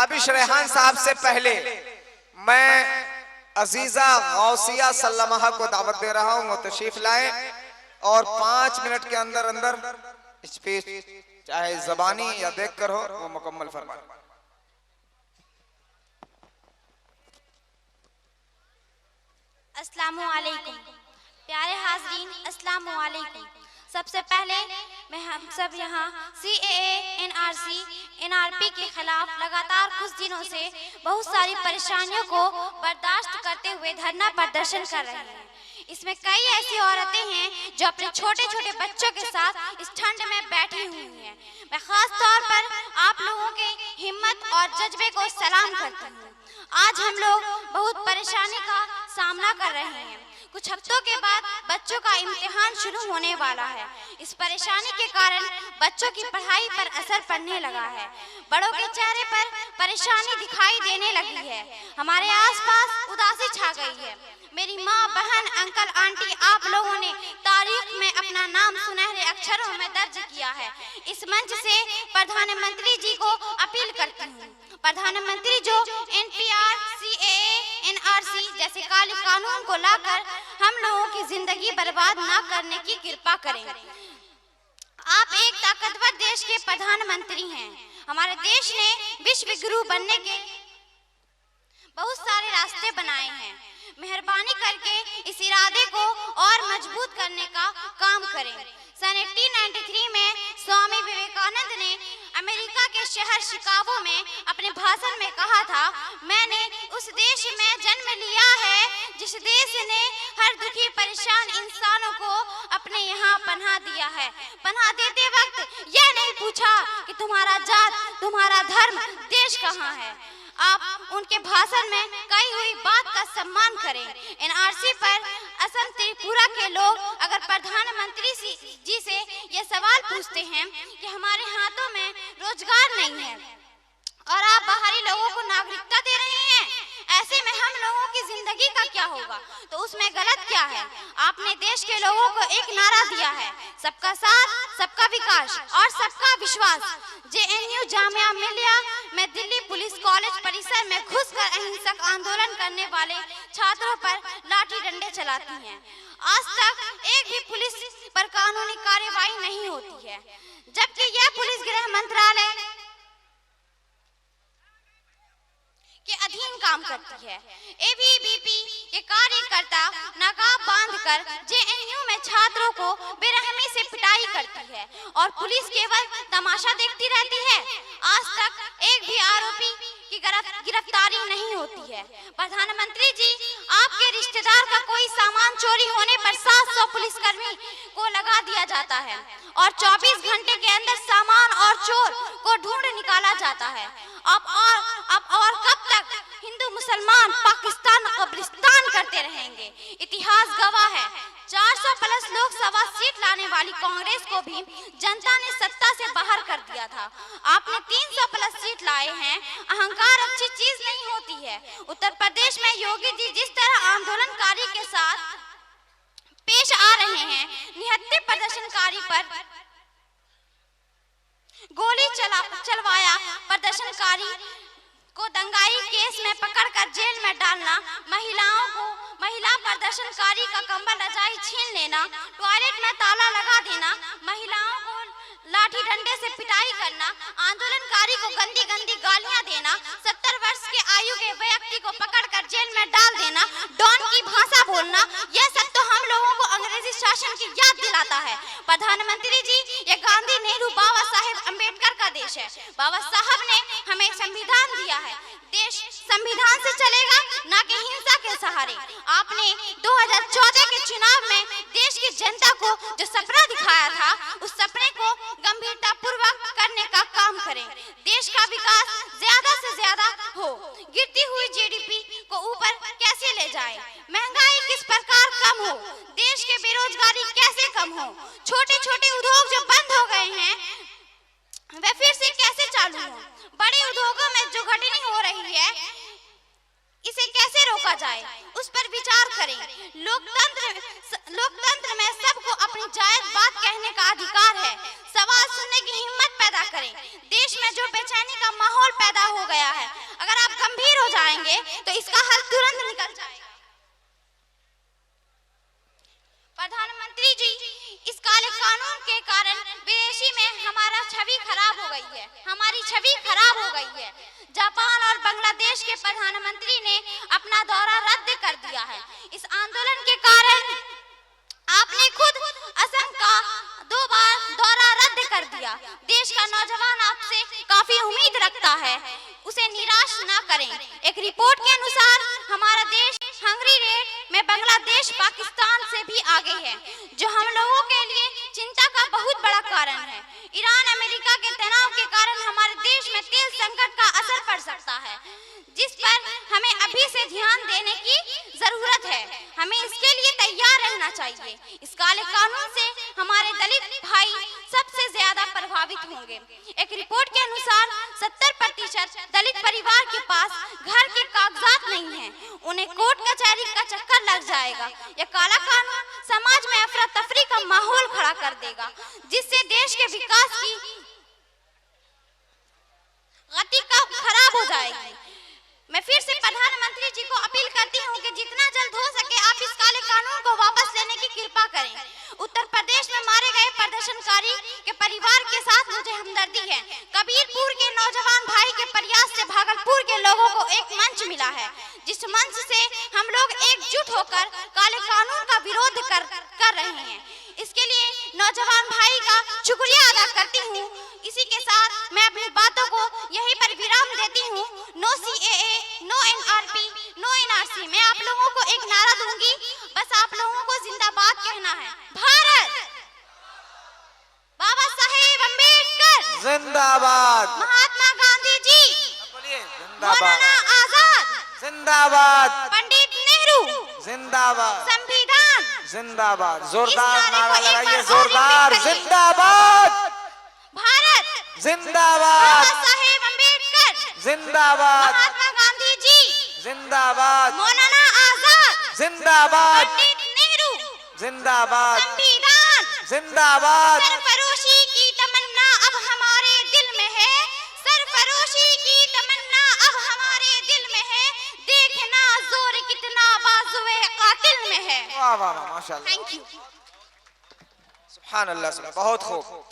ताबिश रेहान साहब से पहले मैं अजीजा गौसिया सल्लमहा को दावत दे रहा हूँ, तशरीफ लाएं और 5 मिनट के अंदर अंदर स्पीच चाहे जबानी या देख कर हो वो मुकम्मल फरमाएं। अस्सलामु अलैकुम प्यारे हाज़रीन, अस्सलामु अलैकुम। सबसे पहले मैं हम सब यहाँ CAA, NRC, NRP के खिलाफ लगातार कुछ दिनों से बहुत सारी परेशानियों को बर्दाश्त करते हुए धरना प्रदर्शन कर रहे हैं। इसमें कई ऐसी औरतें हैं जो अपने छोटे छोटे बच्चों के साथ इस ठंड में बैठी हुई हैं। मैं खास तौर पर आप लोगों के हिम्मत और जज्बे को सलाम करती हूँ। आज हम लोग बहुत परेशानी का सामना कर रहे हैं। कुछ हफ्तों के बाद बच्चों का इम्तिहान शुरू होने वाला है। इस परेशानी के कारण बच्चों की पढ़ाई पर असर पड़ने लगा है। बड़ों के चेहरे पर परेशानी दिखाई देने लगी है। हमारे आसपास उदासी छा गई है। मेरी माँ, बहन, अंकल, आंटी, आप लोगों ने तारीख में अपना नाम सुनहरे अक्षरों में दर्ज किया है। इस मंच से प्रधानमंत्री जी को अपील करती हूँ, प्रधानमंत्री जो NPR, CAA, NRC जैसे काले कानून को लाकर हम लोगों की जिंदगी बर्बाद ना करने की कृपा करें। आप एक ताकतवर देश के प्रधानमंत्री हैं। हमारे देश ने विश्व गुरु बनने के बहुत सारे रास्ते बनाए हैं। मेहरबानी करके इस इरादे को और मजबूत करने का काम करें। सन 1893 में स्वामी विवेकानंद ने अमेरिका के शहर शिकागो में अपने भाषण में कहा था, मैंने उस देश में जन्म लिया है जिस देश ने हर दुखी परेशान इंसानों को अपने यहाँ पनाह दिया है। पनाह देते वक्त यह नहीं पूछा कि तुम्हारा जात, तुम्हारा धर्म, देश कहाँ है। आप उनके भाषण में कही हुई बात का सम्मान करें। NRC पर असम त्रिपुरा के लोग अगर प्रधानमंत्री जी से ये सवाल पूछते हैं कि हमारे हाथों में रोजगार नहीं है और आप बाहरी लोगों को नागरिकता दे रहे हैं, ऐसे में हम लोगों की जिंदगी का क्या होगा, तो उसमें गलत क्या है। आपने देश के लोगों को एक नारा दिया है, सबका साथ, सबका विकास और सबका विश्वास। JNU जामिया मिलिया में दिल्ली पुलिस कॉलेज परिसर में घुसकर अहिंसक आंदोलन करने वाले छात्रों पर लाठी डंडे चलाती हैं। आज तक एक भी पुलिस पर कानूनी कार्रवाई नहीं होती है, जबकि यह पुलिस गृह मंत्रालय के अधीन काम करती है। ABVP के कार्यकर्ता नकाब बांधकर JNU में छात्रों को बेरहमी से पिटाई करती है और पुलिस केवल तमाशा देखती रहती है। आज तक एक भी आरोपी की गिरफ्तारी नहीं होती है। प्रधानमंत्री जी, आपके रिश्तेदार का कोई सामान चोरी होने पर 700 पुलिसकर्मी को लगा दिया जाता है और 24 घंटे के अंदर सामान और चोर को ढूंढ निकाला जाता है। अब और कब तक हिंदू मुसलमान पाकिस्तान कब्रिस्तान करते रहेंगे। इतिहास गवाह है, 400 प्लस लोकसभा सीट लाने वाली कांग्रेस को भी जनता ने सत्ता से बाहर कर दिया था। आपने 300 प्लस सीट लाए हैं। अहंकार अच्छी चीज नहीं होती है। उत्तर प्रदेश में योगी जी जिस तरह आंदोलनकारी के साथ पेश आ रहे हैं, निहत्थे प्रदर्शनकारी पर गोली चलवाया, प्रदर्शनकारी को दंगाई केस में पकड़कर जेल में डालना, महिला प्रदर्शनकारी का कंबल रजाई छीन लेना, टॉयलेट में ताला लगा देना, महिलाओं को लाठी डंडे से पिटाई करना, आंदोलनकारी को गंदी गंदी गालियां देना, 70 वर्ष के आयु के व्यक्ति को पकड़कर जेल में डाल देना, डॉन की भाषा बोलना, यह सब तो हम लोगों को अंग्रेजी शासन की याद दिलाता है। प्रधानमंत्री जी, ये गांधी, नेहरू, बाबा साहेब अम्बेडकर का देश है। बाबा साहब ने हमें संविधान दिया है। देश संविधान से चलेगा, ना कि हिंसा के सहारे। आपने 2014 के चुनाव में देश की जनता को जो सपना दिखाया था, उस सपने को गंभीरता पूर्वक करने का काम करें। देश का विकास ज्यादा से ज्यादा हो। गिरती हुई GDP को ऊपर कैसे ले जाए, महंगाई किस प्रकार कम हो, देश के बेरोजगारी कैसे कम हो, छोटे छोटे उद्योग जो बंद हो गए हैं वे फिर से कैसे चालू हो, बड़े उद्योगों में जो घटनी हो रही है इसे कैसे रोका जाए, उस पर विचार करें। लोकतंत्र में सबको अपनी जायज बात कहने का अधिकार है। सवाल सुनने की हिम्मत पैदा करें। देश में जो बेचैनी का माहौल पैदा हो गया है, जाएंगे तो इसका हल तुरंत निकल जाएगा। प्रधानमंत्री जी, इस काले कानून के कारण विदेशी में हमारा छवि खराब हो गई है, हमारी छवि खराब हो गई है। जापान और बांग्लादेश के प्रधानमंत्री ने अपना दौरा रद्द कर दिया है। इस आंदोलन के कारण आपने खुद असम का 2 बार दौरा रद्द कर दिया। देश का नौजवान आपसे काफी उम्मीद रखता है, उसे निराश ना करें। एक रिपोर्ट के अनुसार हमारा देश हंगरी रेट में बांग्लादेश पाकिस्तान से भी आगे है, जो हम लोगों के लिए चिंता का बहुत बड़ा कारण है। ईरान अमेरिका के तनाव के कारण हमारे देश में तेल संकट का असर पड़ सकता है, जिस पर हमें अभी से ध्यान देने की जरूरत है। हमें इसके लिए तैयार रहना चाहिए। इस काले कानून से हमारे दलित भाई सबसे ज्यादा प्रभावित होंगे। एक रिपोर्ट के अनुसार 70% दलित परिवार के पास घर के कागजात नहीं हैं, उन्हें कोर्ट कचहरी का चक्कर लग जाएगा। यह काला कानून समाज में अफरा तफरी का माहौल खड़ा कर देगा, जिससे देश के विकास की गति खराब हो जाएगी। मैं फिर से प्रधानमंत्री जी को अपील करती हूँ कि जितना जल्द हो सके आप इस काले कानून को वापस लेने की कृपा करें। उत्तर प्रदेश में मारे गए प्रदर्शनकारी के परिवार के साथ मुझे हमदर्दी है। कबीरपुर के नौजवान भाई के प्रयास से भागलपुर के लोगों को एक मंच मिला है, जिस मंच से हम लोग एकजुट होकर काले कानून का विरोध कर रहे हैं। इसके लिए नौजवान भाई का शुक्रिया अदा करती हूँ। इसी के साथ मैं अपनी बातों को यहीं पर विराम देती हूँ। No CAA, no NRP, no NRC। मैं आप लोगों को एक नारा दूंगी, बस आप लोगों को जिंदाबाद कहना है। भारत बाबा साहेब अम्बेडकर जिंदाबाद, महात्मा गांधी जी जिंदाबाद, मौलाना आजाद जिंदाबाद, पंडित नेहरू जिंदाबाद, संविधान जिंदाबाद। जोरदार इस नारे नारा को एक लगाइए, बार और जोरदार। रिपीट करिए। जिंदाबाद, भारत जिंदाबाद, बाबा साहेब अम्बेडकर जिंदाबाद, महात्मा गांधी जी जिंदाबाद, मौलाना आजाद जिंदाबाद, पंडित नेहरू जिंदाबाद, संविधान। जिंदाबाद। सरफरोशी की तमन्ना अब हमारे दिल में है, सरफरोशी की तमन्ना अब हमारे दिल में है। देखना जोर कितना बाजुए कातिल में है। वाह वाह वाह, माशाल्लाह, थैंक यू। सुभान अल्लाह, बहुत खूब।